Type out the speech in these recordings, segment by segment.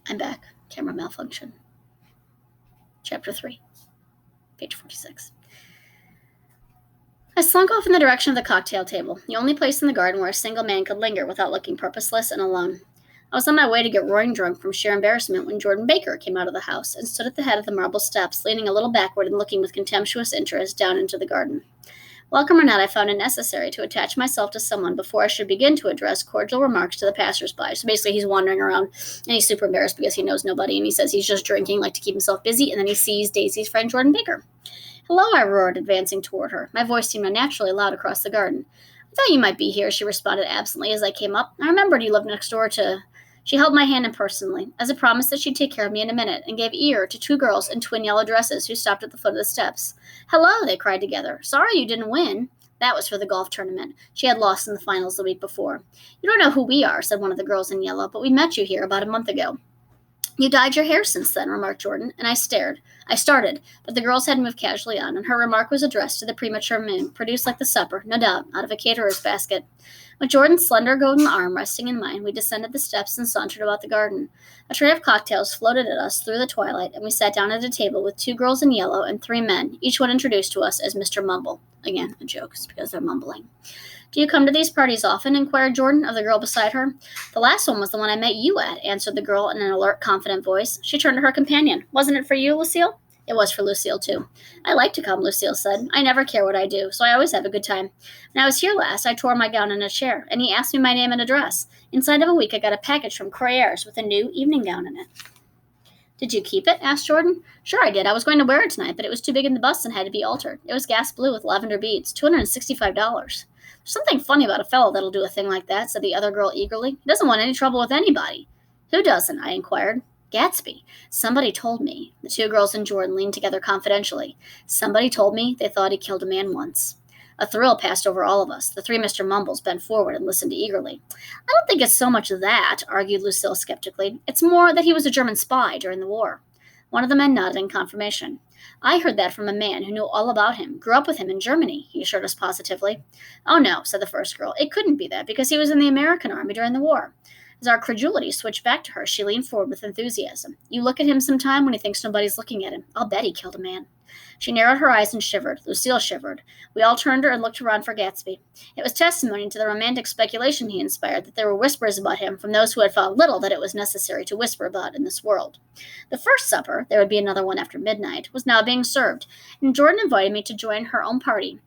I'm back. Camera malfunction. Chapter 3, page 46. I slunk off in the direction of the cocktail table, the only place in the garden where a single man could linger without looking purposeless and alone. I was on my way to get roaring drunk from sheer embarrassment when Jordan Baker came out of the house and stood at the head of the marble steps, leaning a little backward and looking with contemptuous interest down into the garden. Welcome or not, I found it necessary to attach myself to someone before I should begin to address cordial remarks to the passersby. So basically, he's wandering around, and he's super embarrassed because he knows nobody, and he says he's just drinking, like to keep himself busy, and then he sees Daisy's friend Jordan Baker. "Hello," I roared, advancing toward her. My voice seemed unnaturally loud across the garden. "I thought you might be here," she responded absently as I came up. "I remembered you lived next door to—" She held my hand impersonally, as a promise that she'd take care of me in a minute, and gave ear to two girls in twin yellow dresses who stopped at the foot of the steps. "Hello," they cried together. "Sorry you didn't win." That was for the golf tournament. She had lost in the finals the week before. "You don't know who we are," said one of the girls in yellow, "but we met you here about a month ago." "You dyed your hair since then," remarked Jordan, and I started, but the girls had moved casually on, and her remark was addressed to the premature moon, produced like the supper, no doubt, out of a caterer's basket. With Jordan's slender golden arm resting in mine, we descended the steps and sauntered about the garden. A tray of cocktails floated at us through the twilight, and we sat down at a table with two girls in yellow and three men, each one introduced to us as Mr. Mumble. Again, a joke, it's because they're mumbling. "Do you come to these parties often?" inquired Jordan of the girl beside her. "The last one was the one I met you at," answered the girl in an alert, confident voice. She turned to her companion. "Wasn't it for you, Lucille?" It was for Lucille, too. "I like to come," Lucille said. "I never care what I do, so I always have a good time. When I was here last, I tore my gown in a chair, and he asked me my name and address. Inside of a week, I got a package from Croyers with a new evening gown in it." "Did you keep it?" asked Jordan. "Sure I did. I was going to wear it tonight, but it was too big in the bust and had to be altered. It was gas blue with lavender beads, $265. "There's something funny about a fellow that'll do a thing like that," said the other girl eagerly. "He doesn't want any trouble with anybody." "Who doesn't?" I inquired. "Gatsby. Somebody told me." The two girls and Jordan leaned together confidentially. "Somebody told me they thought he killed a man once." A thrill passed over all of us. The three Mr. Mumbles bent forward and listened eagerly. "I don't think it's so much that," argued Lucille skeptically. "It's more that he was a German spy during the war." One of the men nodded in confirmation. "I heard that from a man who knew all about him, grew up with him in Germany," he assured us positively. "Oh no," said the first girl. "It couldn't be that, because he was in the American army during the war." As our credulity switched back to her, she leaned forward with enthusiasm. "You look at him sometime when he thinks nobody's looking at him. I'll bet he killed a man." She narrowed her eyes and shivered. Lucille shivered. We all turned her and looked around for Gatsby. It was testimony to the romantic speculation he inspired that there were whispers about him from those who had found little that it was necessary to whisper about in this world. The first supper, there would be another one after midnight, was now being served, and Jordan invited me to join her own party,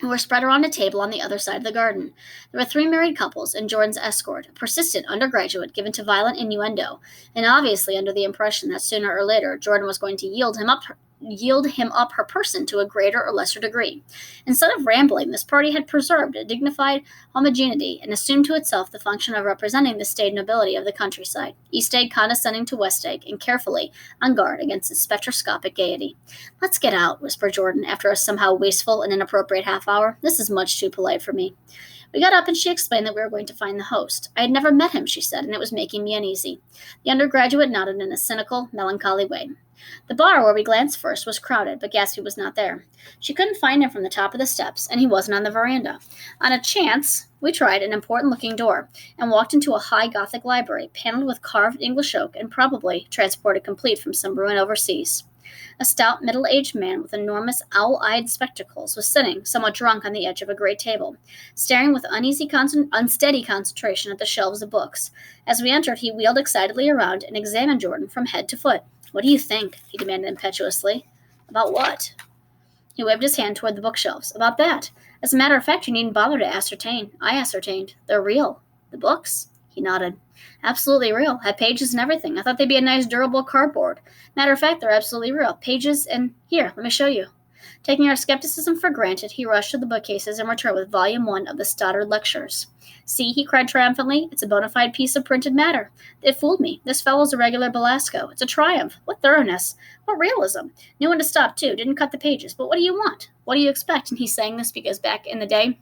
who were spread around a table on the other side of the garden. There were three married couples and Jordan's escort, a persistent undergraduate given to violent innuendo, and obviously under the impression that sooner or later Jordan was going to yield him up her person to a greater or lesser degree. Instead of rambling, this party had preserved a dignified homogeneity and assumed to itself the function of representing the staid nobility of the countryside, East Egg condescending to West Egg and carefully on guard against its spectroscopic gaiety. "Let's get out," whispered Jordan after a somehow wasteful and inappropriate half hour. "This is much too polite for me." We got up and she explained that we were going to find the host. I had never met him, she said, and it was making me uneasy. The undergraduate nodded in a cynical, melancholy way. The bar where we glanced first was crowded, but Gatsby was not there. She couldn't find him from the top of the steps, and he wasn't on the veranda. On a chance, we tried an important-looking door and walked into a high Gothic library, paneled with carved English oak and probably transported complete from some ruin overseas. A stout, middle-aged man with enormous owl-eyed spectacles was sitting, somewhat drunk, on the edge of a great table, staring with unsteady concentration at the shelves of books. As we entered, he wheeled excitedly around and examined Jordan from head to foot. "What do you think?" he demanded impetuously. "About what?" He waved his hand toward the bookshelves. "About that. As a matter of fact, you needn't bother to ascertain. I ascertained. They're real." "The books?" He nodded. "Absolutely real. Have pages and everything. I thought they'd be a nice durable cardboard. Matter of fact, they're absolutely real. Pages and... Here, let me show you." Taking our skepticism for granted, he rushed to the bookcases and returned with Volume 1 of the Stoddard Lectures. "See," he cried triumphantly, "it's a bona fide piece of printed matter. It fooled me. This fellow's a regular Belasco. It's a triumph. What thoroughness. What realism. Knew when to stop, too. Didn't cut the pages. But what do you want? What do you expect?" And he's saying this because back in the day,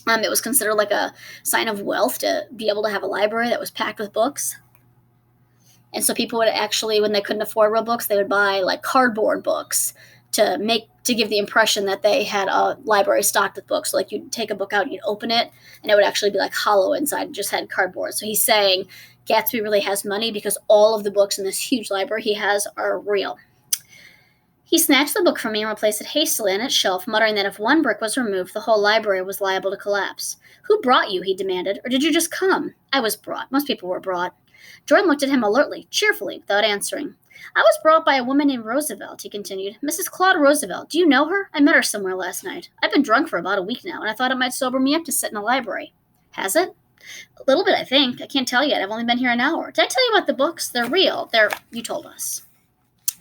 it was considered like a sign of wealth to be able to have a library that was packed with books. And so people would actually, when they couldn't afford real books, they would buy like cardboard books to give the impression that they had a library stocked with books. So like you'd take a book out and you'd open it and it would actually be like hollow inside and just had cardboard. So he's saying, Gatsby really has money because all of the books in this huge library he has are real. He snatched the book from me and replaced it hastily on its shelf, muttering that if one brick was removed, the whole library was liable to collapse. Who brought you? He demanded. Or did you just come? I was brought. Most people were brought. Jordan looked at him alertly, cheerfully, without answering. I was brought by a woman named Roosevelt, he continued. Mrs. Claude Roosevelt. Do you know her? I met her somewhere last night. I've been drunk for about a week now, and I thought it might sober me up to sit in the library. Has it? A little bit, I think. I can't tell yet. I've only been here an hour. Did I tell you about the books? They're real. You told us.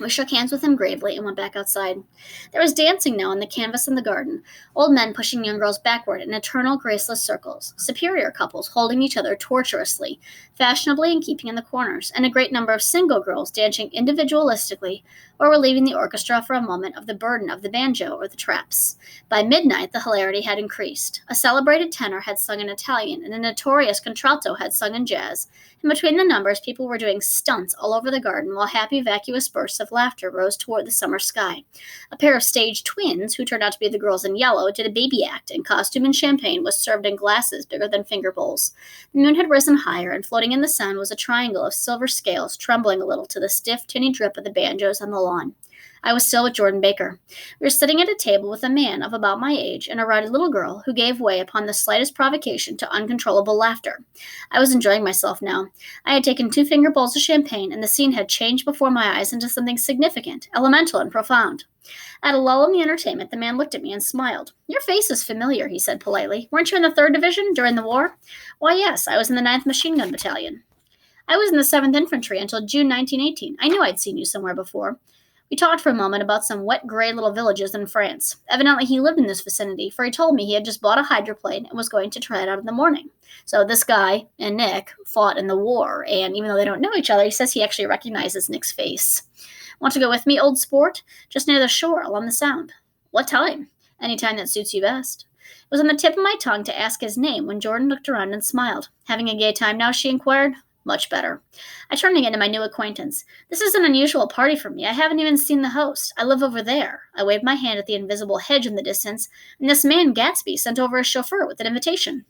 We shook hands with him gravely and went back outside. There was dancing now on the canvas in the garden, old men pushing young girls backward in eternal graceless circles, superior couples holding each other tortuously, fashionably and keeping in the corners, and a great number of single girls dancing individualistically or relieving the orchestra for a moment of the burden of the banjo or the traps. By midnight, the hilarity had increased. A celebrated tenor had sung in Italian, and a notorious contralto had sung in jazz, and between the numbers, people were doing stunts all over the garden while happy, vacuous bursts of laughter rose toward the summer sky. A pair of stage twins, who turned out to be the girls in yellow, did a baby act, and costume and champagne was served in glasses bigger than finger bowls. The moon had risen higher, and floating in the sun was a triangle of silver scales, trembling a little to the stiff, tinny drip of the banjos on the lawn. I was still with Jordan Baker. We were sitting at a table with a man of about my age and a rowdy little girl who gave way upon the slightest provocation to uncontrollable laughter. I was enjoying myself now. I had taken 2 finger bowls of champagne, and the scene had changed before my eyes into something significant, elemental, and profound. At a lull in the entertainment, the man looked at me and smiled. Your face is familiar, he said politely. Weren't you in the 3rd Division during the war? Why, yes, I was in the 9th Machine Gun Battalion. I was in the 7th Infantry until June 1918. I knew I'd seen you somewhere before. We talked for a moment about some wet gray little villages in France. Evidently he lived in this vicinity, for he told me he had just bought a hydroplane and was going to try it out in the morning. So this guy and Nick fought in the war, and even though they don't know each other, he says he actually recognizes Nick's face. Want to go with me, old sport? Just near the shore, along the Sound. What time? Any time that suits you best. It was on the tip of my tongue to ask his name when Jordan looked around and smiled. Having a gay time now, she inquired. Much better. I turned again to my new acquaintance. This is an unusual party for me. I haven't even seen the host. I live over there. I waved my hand at the invisible hedge in the distance, and this man Gatsby sent over a chauffeur with an invitation.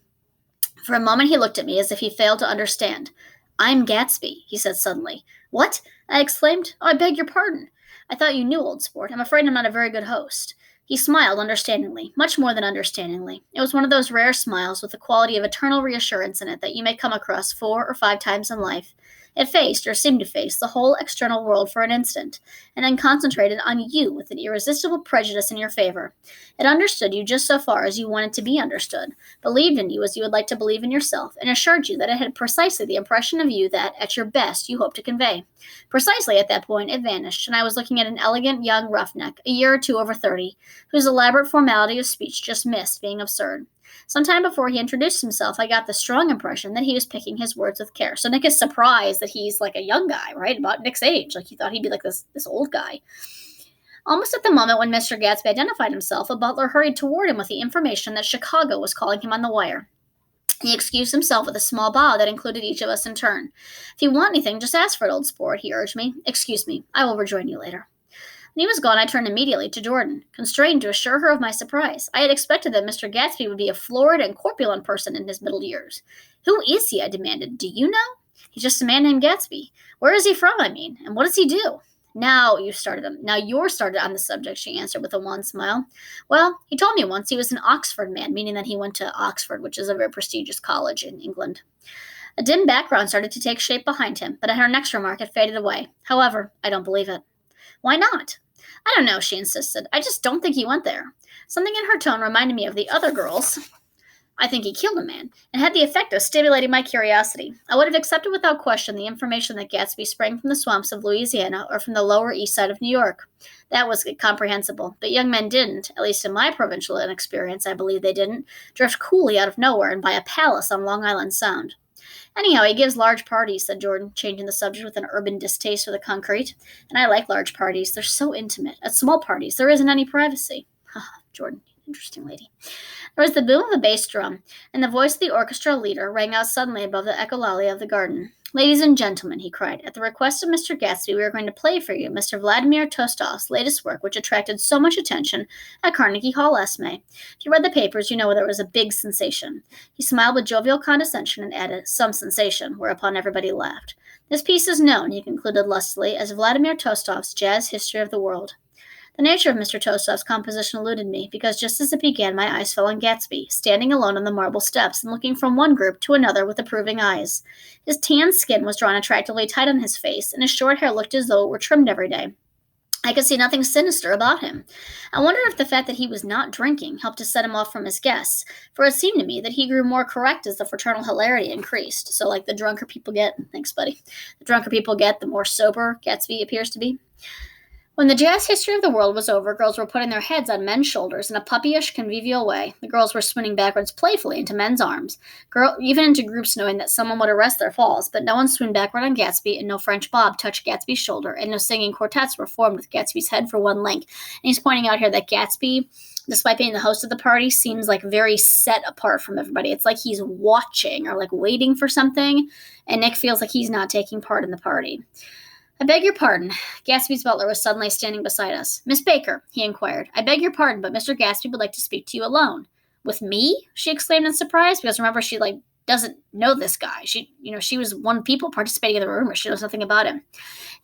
For a moment he looked at me as if he failed to understand. I'm Gatsby, he said suddenly. What? I exclaimed. Oh, I beg your pardon. I thought you knew, old sport. I'm afraid I'm not a very good host. He smiled understandingly, much more than understandingly. It was one of those rare smiles with the quality of eternal reassurance in it that you may come across 4 or 5 times in life. It faced, or seemed to face, the whole external world for an instant, and then concentrated on you with an irresistible prejudice in your favor. It understood you just so far as you wanted to be understood, believed in you as you would like to believe in yourself, and assured you that it had precisely the impression of you that, at your best, you hoped to convey. Precisely at that point, it vanished, and I was looking at an elegant young roughneck, a year or 2 over 30, whose elaborate formality of speech just missed being absurd. Some time before he introduced himself, I got the strong impression that he was picking his words with care. So Nick is surprised that he's like a young guy, right? About Nick's age. Like he thought he'd be like this old guy. Almost at the moment when Mr. Gatsby identified himself, a butler hurried toward him with the information that Chicago was calling him on the wire. He excused himself with a small bow that included each of us in turn. If you want anything, just ask for it, old sport, he urged me. Excuse me. I will rejoin you later. When he was gone, I turned immediately to Jordan, constrained to assure her of my surprise. I had expected that Mr. Gatsby would be a florid and corpulent person in his middle years. Who is he? I demanded. Do you know? He's just a man named Gatsby. Where is he from, I mean? And what does he do? Now you're started on the subject, she answered with a wan smile. Well, he told me once he was an Oxford man, meaning that he went to Oxford, which is a very prestigious college in England. A dim background started to take shape behind him, but at her next remark it faded away. However, I don't believe it. Why not? I don't know, she insisted. I just don't think he went there. Something in her tone reminded me of the other girls. I think he killed a man, and had the effect of stimulating my curiosity. I would have accepted without question the information that Gatsby sprang from the swamps of Louisiana or from the lower east side of New York. That was comprehensible, but young men didn't, at least in my provincial inexperience, I believe they didn't, drift coolly out of nowhere and buy a palace on Long Island Sound. Anyhow, he gives large parties, said Jordan, changing the subject with an urban distaste for the concrete. And I like large parties. They're so intimate. At small parties, there isn't any privacy. Jordan, interesting lady. There was the boom of a bass drum, and the voice of the orchestra leader rang out suddenly above the echolalia of the garden. "Ladies and gentlemen," he cried, "at the request of Mr. Gatsby, we are going to play for you Mr. Vladimir Tostov's latest work, which attracted so much attention at Carnegie Hall last May. If you read the papers, you know there was a big sensation." He smiled with jovial condescension and added, "Some sensation," whereupon everybody laughed. "This piece is known," he concluded lustily, "as Vladimir Tostov's Jazz History of the World." The nature of Mr. Tostov's composition eluded me, because just as it began my eyes fell on Gatsby, standing alone on the marble steps and looking from one group to another with approving eyes. His tan skin was drawn attractively tight on his face, and his short hair looked as though it were trimmed every day. I could see nothing sinister about him. I wondered if the fact that he was not drinking helped to set him off from his guests, for it seemed to me that he grew more correct as the fraternal hilarity increased. So, like the drunker people get, thanks, buddy, the drunker people get, the more sober Gatsby appears to be. When the Jazz History of the World was over, girls were putting their heads on men's shoulders in a puppyish, convivial way. The girls were spinning backwards playfully into men's arms, even into groups knowing that someone would arrest their falls, but no one swooned backward on Gatsby, and no French bob touched Gatsby's shoulder, and no singing quartets were formed with Gatsby's head for one link. And he's pointing out here that Gatsby, despite being the host of the party, seems like very set apart from everybody. It's like he's watching or like waiting for something, and Nick feels like he's not taking part in the party. "I beg your pardon." Gatsby's butler was suddenly standing beside us. "Miss Baker," he inquired, "I beg your pardon, but Mr. Gatsby would like to speak to you alone." "With me?" she exclaimed in surprise, because remember, she doesn't know this guy. She was one of the people participating in the rumor. She knows nothing about him.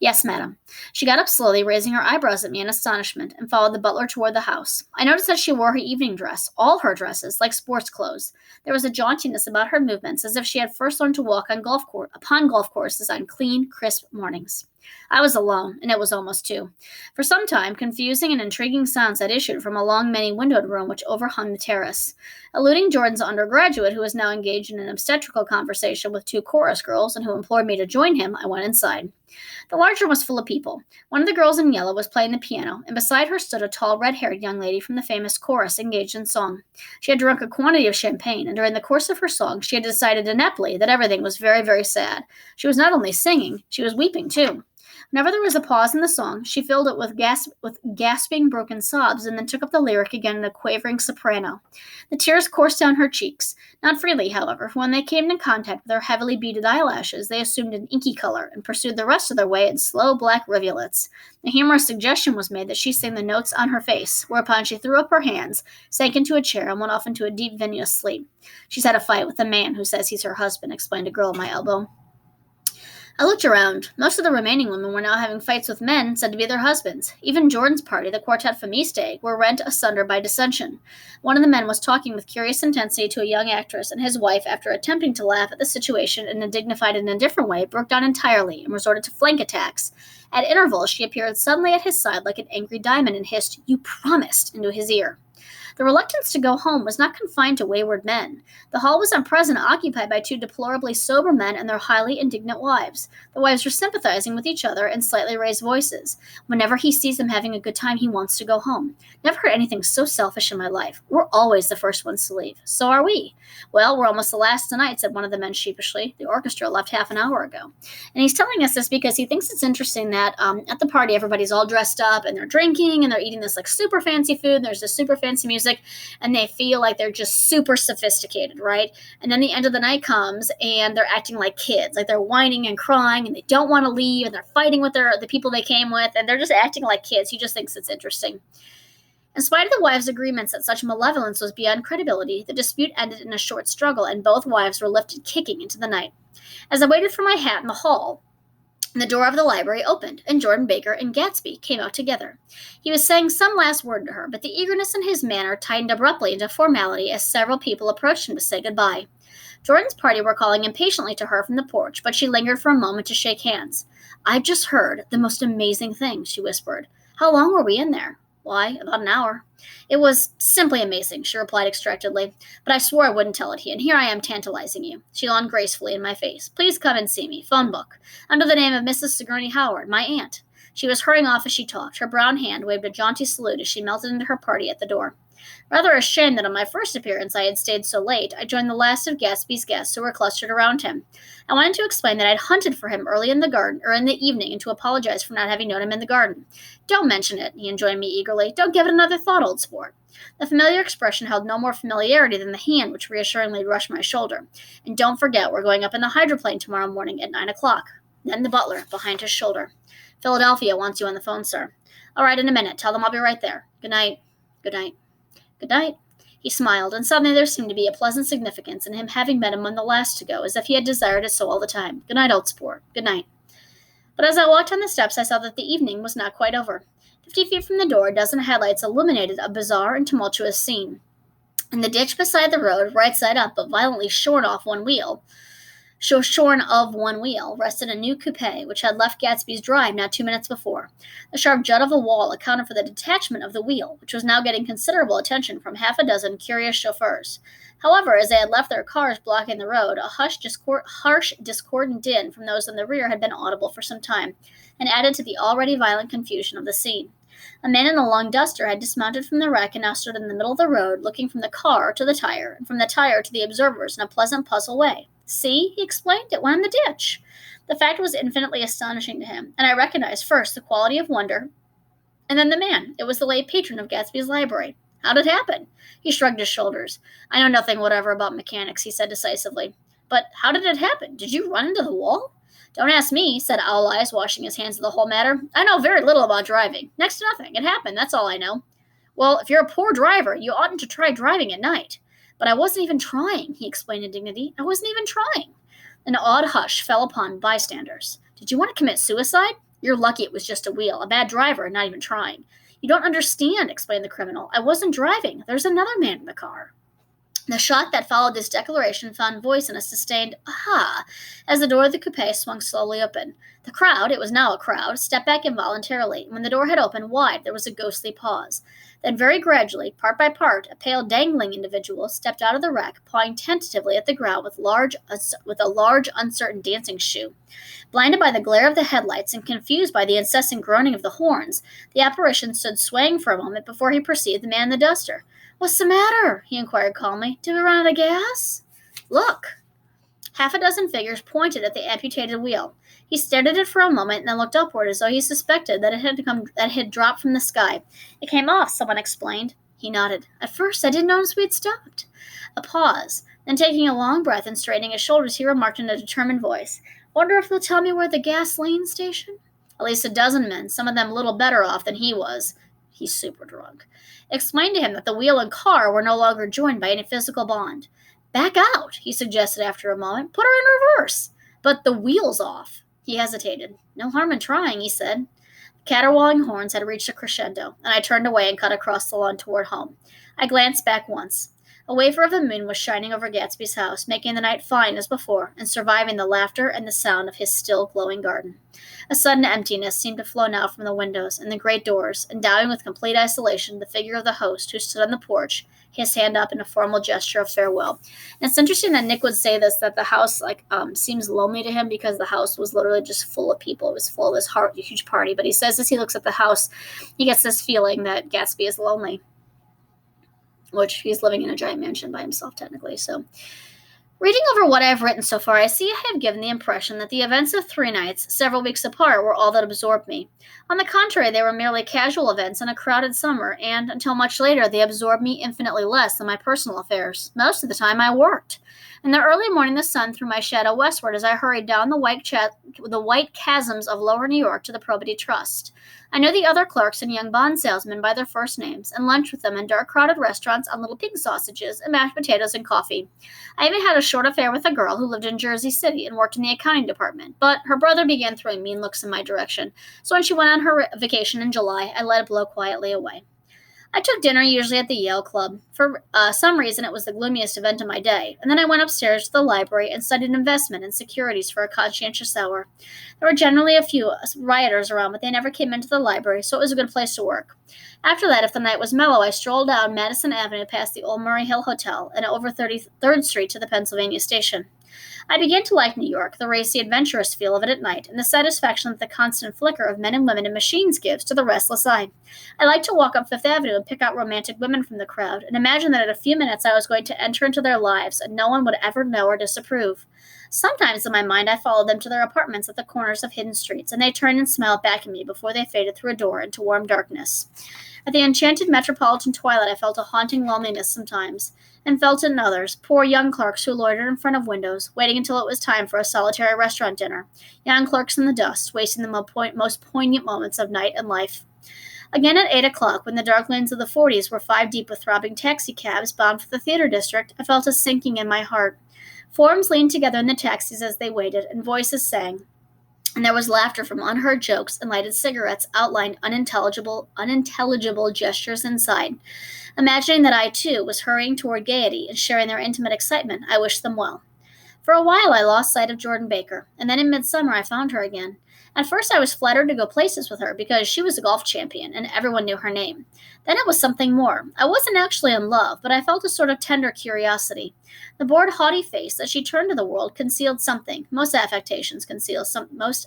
"Yes, madam." She got up slowly, raising her eyebrows at me in astonishment, and followed the butler toward the house. I noticed that she wore her evening dress, all her dresses, like sports clothes. There was a jauntiness about her movements, as if she had first learned to walk upon golf courses on clean, crisp mornings. I was alone, and it was almost 2. For some time, confusing and intriguing sounds had issued from a long, many-windowed room which overhung the terrace. Eluding Jordan's undergraduate, who was now engaged in an obstetrical conversation with 2 chorus girls, and who implored me to join him, I went inside. The large room was full of people. One of the girls in yellow was playing the piano, and beside her stood a tall, red-haired young lady from the famous chorus engaged in song. She had drunk a quantity of champagne, and during the course of her song she had decided ineptly that everything was very, very sad. She was not only singing, she was weeping too. Whenever there was a pause in the song, she filled it with gasping, broken sobs, and then took up the lyric again in a quavering soprano. The tears coursed down her cheeks, not freely, however, for when they came in contact with her heavily beaded eyelashes, they assumed an inky color and pursued the rest of their way in slow black rivulets. A humorous suggestion was made that she sing the notes on her face, whereupon she threw up her hands, sank into a chair, and went off into a deep, vinous sleep. "She's had a fight with a man who says he's her husband," explained a girl at my elbow. I looked around. Most of the remaining women were now having fights with men said to be their husbands. Even Jordan's party, the Quartet Femiste, were rent asunder by dissension. One of the men was talking with curious intensity to a young actress, and his wife, after attempting to laugh at the situation in a dignified and indifferent way, broke down entirely and resorted to flank attacks. At intervals, she appeared suddenly at his side like an angry diamond and hissed, "You promised," into his ear. The reluctance to go home was not confined to wayward men. The hall was at present occupied by 2 deplorably sober men and their highly indignant wives. The wives were sympathizing with each other in slightly raised voices. "Whenever he sees them having a good time, he wants to go home. Never heard anything so selfish in my life. We're always the first ones to leave." "So are we." "Well, we're almost the last tonight," said one of the men sheepishly. "The orchestra left half an hour ago." And he's telling us this because he thinks it's interesting that at the party, everybody's all dressed up, and they're drinking, and they're eating this like super fancy food, and there's this super fancy music, and they feel like they're just super sophisticated, right? And then the end of the night comes, and they're acting like kids, like they're whining and crying, and they don't want to leave, and they're fighting with the people they came with, and they're just acting like kids. He just thinks it's interesting. In spite of the wives' agreements that such malevolence was beyond credibility, the dispute ended in a short struggle, and both wives were lifted kicking into the night. As I waited for my hat in the hall, the door of the library opened, and Jordan Baker and Gatsby came out together. He was saying some last word to her, but the eagerness in his manner tightened abruptly into formality as several people approached him to say goodbye. Jordan's party were calling impatiently to her from the porch, but she lingered for a moment to shake hands. "I've just heard the most amazing thing," she whispered. "How long were we in there?" "Why, about an hour." "It was simply amazing," she replied extractedly. "But I swore I wouldn't tell it, and here I am tantalizing you." She yawned gracefully in my face. "Please come and see me. Phone book. Under the name of Mrs. Sigourney Howard, my aunt." She was hurrying off as she talked. Her brown hand waved a jaunty salute as she melted into her party at the door. Rather ashamed that on my first appearance I had stayed so late, I joined the last of Gatsby's guests who were clustered around him. I wanted to explain that I had hunted for him early in the garden or in the evening and to apologize for not having known him in the garden. "Don't mention it," he enjoined me eagerly. "Don't give it another thought, old sport." The familiar expression held no more familiarity than the hand which reassuringly brushed my shoulder. "And don't forget, we're going up in the hydroplane tomorrow morning at 9 o'clock. Then the butler, behind his shoulder. "Philadelphia wants you on the phone, sir." "All right, in a minute. Tell them I'll be right there. Good night." "Good night." "Good night." He smiled, and suddenly there seemed to be a pleasant significance in him having met him when the last to go, as if he had desired it so all the time. "Good night, old sport. Good night." But as I walked down the steps, I saw that the evening was not quite over. 50 feet from the door, a dozen headlights illuminated a bizarre and tumultuous scene. In the ditch beside the road, right side up, but violently shorn of one wheel, rested a new coupe, which had left Gatsby's drive not 2 minutes before. The sharp jut of the wall accounted for the detachment of the wheel, which was now getting considerable attention from half a dozen curious chauffeurs. However, as they had left their cars blocking the road, a harsh, discordant din from those in the rear had been audible for some time, and added to the already violent confusion of the scene. A man in a long duster had dismounted from the wreck and now stood in the middle of the road, looking from the car to the tire, and from the tire to the observers in a pleasant puzzled way. "See," he explained, "it went in the ditch." The fact was infinitely astonishing to him, and I recognized first the quality of wonder, and then the man. It was the late patron of Gatsby's library. "How'd it happen?" He shrugged his shoulders. "I know nothing whatever about mechanics," he said decisively. "But how did it happen? Did you run into the wall?" "Don't ask me," said Owl Eyes, washing his hands of the whole matter. "I know very little about driving. Next to nothing. It happened, that's all I know." "Well, if you're a poor driver, you oughtn't to try driving at night." "But I wasn't even trying," he explained in dignity. "I wasn't even trying." An awed hush fell upon bystanders. "Did you want to commit suicide? You're lucky it was just a wheel. A bad driver and not even trying." "You don't understand," explained the criminal. "I wasn't driving. There's another man in the car." The shock that followed this declaration found voice in a sustained "aha" as the door of the coupe swung slowly open. The crowd, it was now a crowd, stepped back involuntarily, and when the door had opened wide there was a ghostly pause. Then very gradually, part by part, a pale dangling individual stepped out of the wreck, pawing tentatively at the ground with a large, uncertain dancing shoe. Blinded by the glare of the headlights and confused by the incessant groaning of the horns, the apparition stood swaying for a moment before he perceived the man in the duster. "What's the matter?" he inquired calmly. "Did we run out of gas?" "Look." Half a dozen figures pointed at the amputated wheel. He stared at it for a moment and then looked upward as though he suspected that it had dropped from the sky. "It came off," someone explained. He nodded. "At first I didn't notice we had stopped." A pause. Then taking a long breath and straightening his shoulders, he remarked in a determined voice, "Wonder if they'll tell me where the gasoline station?" At least a dozen men, some of them little better off than he was, he's super drunk, explained to him that the wheel and car were no longer joined by any physical bond. "Back out," he suggested after a moment. "Put her in reverse." "But the wheel's off." He hesitated. "No harm in trying," he said. The caterwauling horns had reached a crescendo, and I turned away and cut across the lawn toward home. I glanced back once. A wafer of the moon was shining over Gatsby's house, making the night fine as before, and surviving the laughter and the sound of his still glowing garden. A sudden emptiness seemed to flow now from the windows and the great doors, endowing with complete isolation the figure of the host who stood on the porch, his hand up in a formal gesture of farewell. And it's interesting that Nick would say this, that the house seems lonely to him because the house was literally just full of people. It was full of this huge party. But he says as he looks at the house, he gets this feeling that Gatsby is lonely, which he's living in a giant mansion by himself technically. So reading over what I've written so far, I see I have given the impression that the events of 3 nights, several weeks apart, were all that absorbed me. On the contrary, they were merely casual events in a crowded summer, and, until much later, they absorbed me infinitely less than my personal affairs. Most of the time I worked. In the early morning the sun threw my shadow westward as I hurried down the white chasms of lower New York to the Probity Trust. I knew the other clerks and young bond salesmen by their first names, and lunched with them in dark crowded restaurants on little pig sausages and mashed potatoes and coffee. I even had a short affair with a girl who lived in Jersey City and worked in the accounting department, but her brother began throwing mean looks in my direction, so when she went on her vacation in July, I let it blow quietly away. I took dinner usually at the Yale Club. For some reason, it was the gloomiest event of my day, and then I went upstairs to the library and studied investment and securities for a conscientious hour. There were generally a few rioters around, but they never came into the library, so it was a good place to work. After that, if the night was mellow, I strolled down Madison Avenue past the Old Murray Hill Hotel and over 33rd Street to the Pennsylvania Station. I began to like New York, the racy, adventurous feel of it at night, and the satisfaction that the constant flicker of men and women and machines gives to the restless eye. I liked to walk up Fifth Avenue and pick out romantic women from the crowd, and imagine that in a few minutes I was going to enter into their lives, and no one would ever know or disapprove. Sometimes in my mind I followed them to their apartments at the corners of hidden streets, and they turned and smiled back at me before they faded through a door into warm darkness. At the enchanted metropolitan twilight I felt a haunting loneliness sometimes, and felt it in others, poor young clerks who loitered in front of windows, waiting until it was time for a solitary restaurant dinner, young clerks in the dust, wasting the most poignant moments of night and life. Again at 8 o'clock, when the dark lanes of the 40s were 5 deep with throbbing taxicabs bound for the theater district, I felt a sinking in my heart. Forms leaned together in the taxis as they waited, and voices sang, and there was laughter from unheard jokes, and lighted cigarettes outlined unintelligible gestures inside. Imagining that I, too, was hurrying toward gaiety and sharing their intimate excitement, I wished them well. For a while I lost sight of Jordan Baker, and then in midsummer I found her again. At first I was flattered to go places with her because she was a golf champion and everyone knew her name. Then it was something more. I wasn't actually in love, but I felt a sort of tender curiosity. The bored, haughty face that she turned to the world concealed something. Most affectations conceal something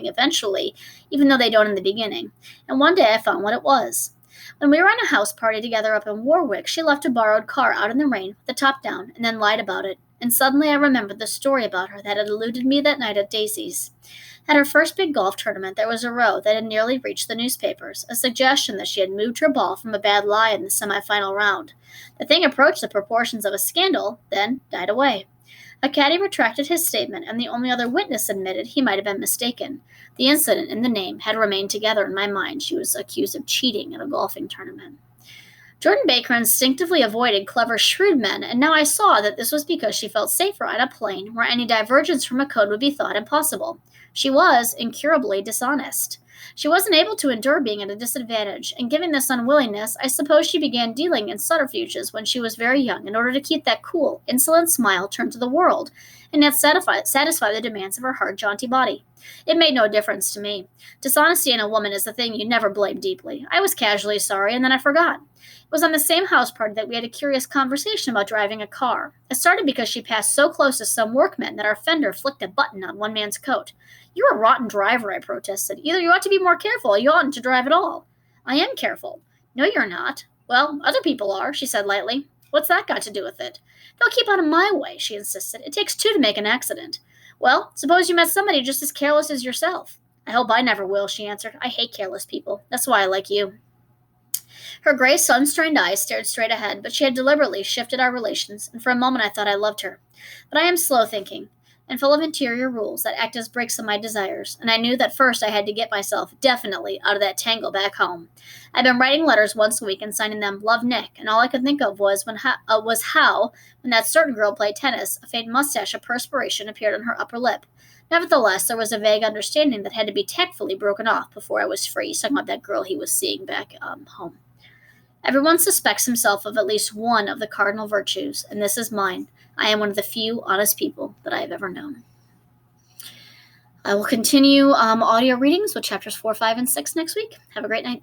eventually, even though they don't in the beginning. And one day I found what it was. When we were on a house party together up in Warwick, she left a borrowed car out in the rain with the top down and then lied about it. And suddenly I remembered the story about her that had eluded me that night at Daisy's. At her first big golf tournament, there was a row that had nearly reached the newspapers, a suggestion that she had moved her ball from a bad lie in the semifinal round. The thing approached the proportions of a scandal, then died away. A caddy retracted his statement, and the only other witness admitted he might have been mistaken. The incident and the name had remained together in my mind. She was accused of cheating at a golfing tournament. Jordan Baker instinctively avoided clever, shrewd men, and now I saw that this was because she felt safer on a plane where any divergence from a code would be thought impossible. She was incurably dishonest. She wasn't able to endure being at a disadvantage, and given this unwillingness, I suppose she began dealing in subterfuges when she was very young in order to keep that cool, insolent smile turned to the world, and yet satisfy the demands of her hard, jaunty body. It made no difference to me. Dishonesty in a woman is the thing you never blame deeply. I was casually sorry, and then I forgot. It was on the same house party that we had a curious conversation about driving a car. It started because she passed so close to some workmen that our fender flicked a button on one man's coat. "You're a rotten driver," I protested. "Either you ought to be more careful or you oughtn't to drive at all." "I am careful." "No, you're not." "Well, other people are," she said lightly. "What's that got to do with it?" "They'll keep out of my way," she insisted. "It takes two to make an accident." "Well, suppose you met somebody just as careless as yourself." "I hope I never will," she answered. "I hate careless people. That's why I like you." Her gray, sun-strained eyes stared straight ahead, but she had deliberately shifted our relations, and for a moment I thought I loved her. But I am slow-thinking, and full of interior rules that act as brakes on my desires, and I knew that first I had to get myself definitely out of that tangle back home. I'd been writing letters once a week and signing them "Love Nick," and all I could think of was how, when that certain girl played tennis, a faint mustache of perspiration appeared on her upper lip. Nevertheless, there was a vague understanding that had to be tactfully broken off before I was free, talking about that girl he was seeing back home. Everyone suspects himself of at least one of the cardinal virtues, and this is mine. I am one of the few honest people that I have ever known. I will continue audio readings with chapters 4, 5, and 6 next week. Have a great night.